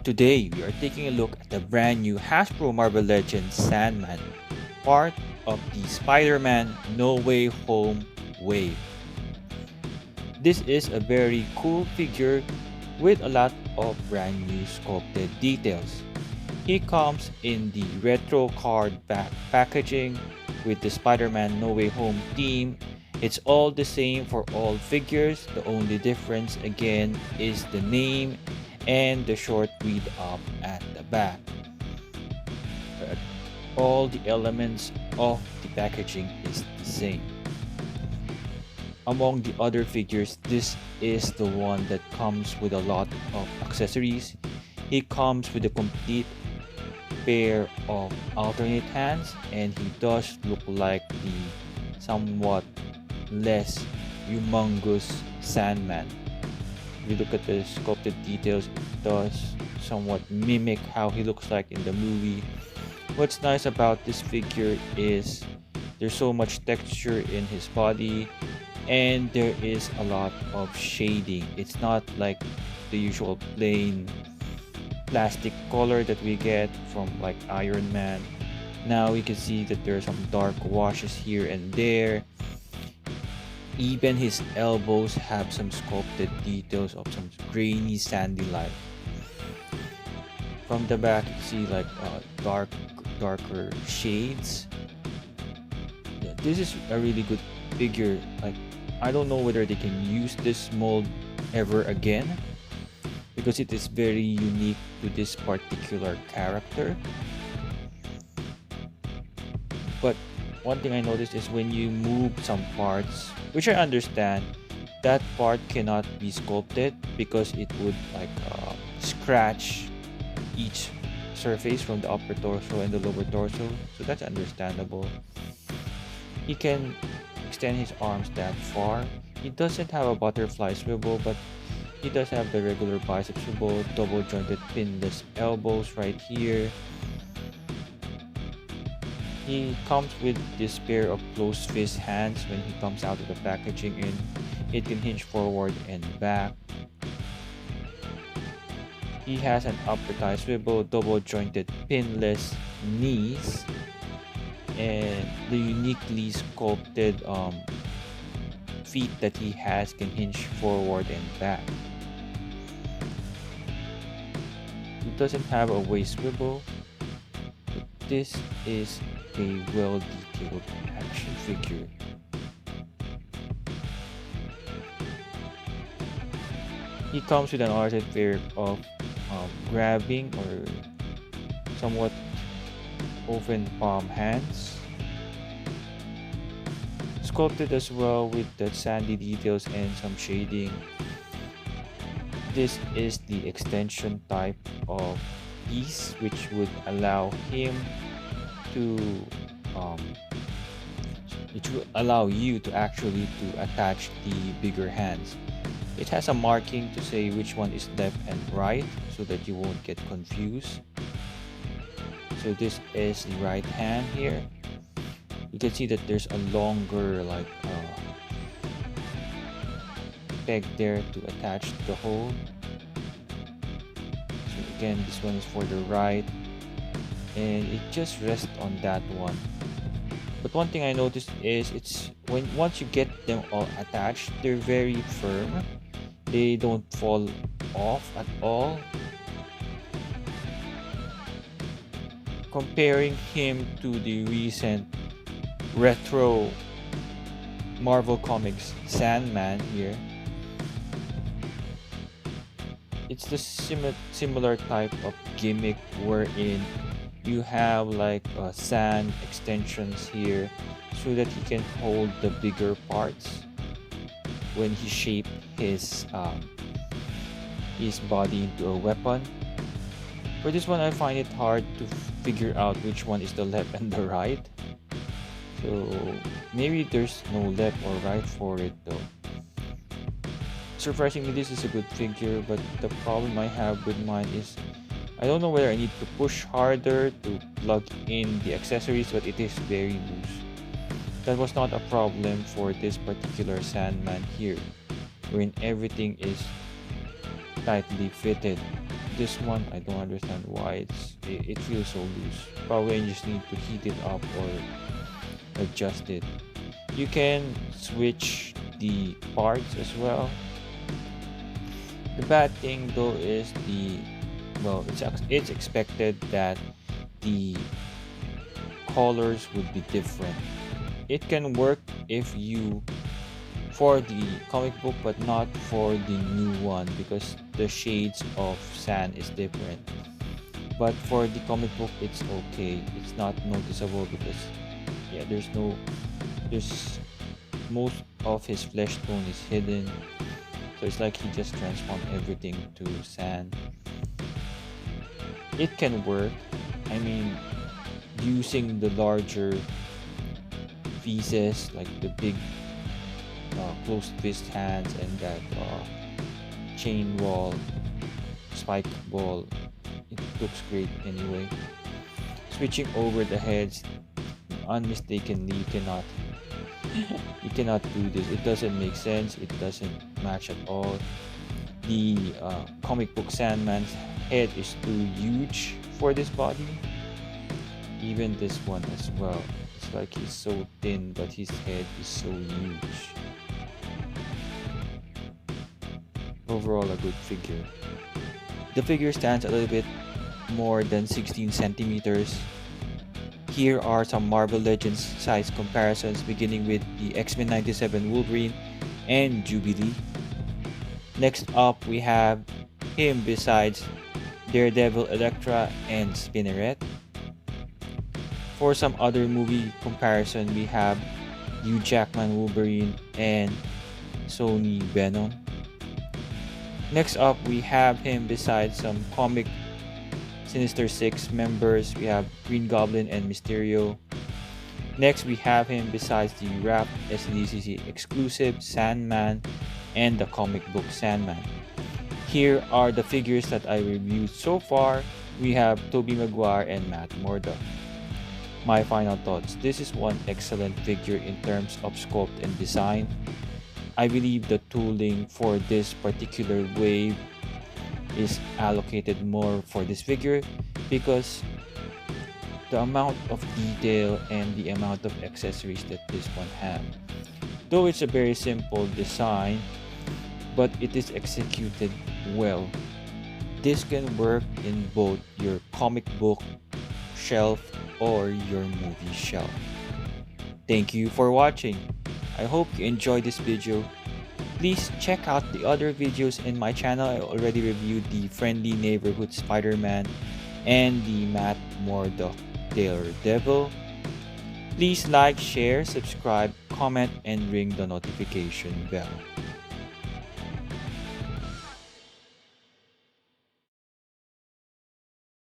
Today, we are taking a look at the brand new Hasbro Marvel Legends Sandman, part of the Spider-Man No Way Home wave. This is a very cool figure with a lot of brand new sculpted details. He comes in the retro card back packaging with the Spider-Man No Way Home theme. It's all the same for all figures. The only difference again is the name and the short read up at the back. But all the elements of the packaging is the same. Among the other figures, this is the one that comes with a lot of accessories. He comes with a complete pair of alternate hands, and he does look like the somewhat less humongous Sandman. If you look at the sculpted details, it does somewhat mimic how he looks like in the movie. What's nice about this figure is there's so much texture in his body, and there is a lot of shading. It's not like the usual plain plastic color that we get from like Iron Man. Now we can see that there are some dark washes here and there. Even his elbows have some sculpted details of some grainy sandy light. From the back you see like darker shades. This is a really good figure. Like, I don't know whether they can use this mold ever again, because it is very unique to this particular character. But one thing I noticed is when you move some parts, which I understand, that part cannot be sculpted because it would like scratch each surface from the upper torso and the lower torso, so that's understandable. He can extend his arms that far. He doesn't have a butterfly swivel, but he does have the regular bicep swivel, double jointed pinless elbows right here. He comes with this pair of closed fist hands when he comes out of the packaging, and it can hinge forward and back. He has an upper thigh swivel, double jointed pinless knees, and the uniquely sculpted feet that he has can hinge forward and back. He doesn't have a waist swivel, but this is a well-detailed action figure. He comes with an alternate pair of grabbing or somewhat open palm hands, sculpted as well with the sandy details and some shading. This is the extension type of piece, which would allow him to which will allow you to actually to attach the bigger hands. It has a marking to say which one is left and right so that you won't get confused. So this is the right hand here. You can see that there's a longer like peg there to attach the hole. So again, this one is for the right, and it just rests on that one. But one thing I noticed is it's once you get them all attached, they're very firm. They don't fall off at all. Comparing him to the recent retro Marvel Comics Sandman here, it's the similar type of gimmick wherein you have like sand extensions here so that he can hold the bigger parts when he shaped his body into a weapon. For this one, I find it hard to figure out which one is the left and the right. So maybe there's no left or right for it though. Surprisingly, this is a good figure, but the problem I have with mine is I don't know whether I need to push harder to plug in the accessories, but it is very loose. That was not a problem for this particular Sandman here, wherein everything is tightly fitted. This one, I don't understand why it feels so loose. Probably you just need to heat it up or adjust it. You can switch the parts as well. The bad thing though is it's expected that the colors would be different. It can work if you for the comic book, but not for the new one because the shades of sand is different. But for the comic book, it's okay. It's not noticeable because yeah, there's most of his flesh tone is hidden. So it's like he just transformed everything to sand. It can work. I mean, using the larger pieces like the big closed fist hands and that chain wall spike ball, it looks great anyway. Switching over the heads, unmistakably you cannot do this. It doesn't make sense. It doesn't match at all. The comic book Sandman's head is too huge for this body. Even this one as well. It's like he's so thin, but his head is so huge. Overall, a good figure. The figure stands a little bit more than 16 centimeters. Here are some Marvel Legends size comparisons, beginning with the X-Men 97 Wolverine and Jubilee. Next up, we have him besides Daredevil, Elektra, and Spinneret. For some other movie comparison, we have Hugh Jackman Wolverine and Sony Venom. Next up, we have him besides some comic Sinister Six members. We have Green Goblin and Mysterio. Next, we have him besides the Wrapped SDCC exclusive Sandman and the comic book Sandman. Here are the figures that I reviewed so far. We have Tobey Maguire and Matt Murdock. My final thoughts. This is one excellent figure in terms of sculpt and design. I believe the tooling for this particular wave is allocated more for this figure because the amount of detail and the amount of accessories that this one has. Though it's a very simple design, but it is executed well. This can work in both your comic book shelf or your movie shelf. Thank you for watching. I hope you enjoyed this video. Please check out the other videos in my channel. I already reviewed the Friendly Neighborhood Spider-Man and the Matt Murdock Daredevil. Please like, share, subscribe, comment, and ring the notification bell.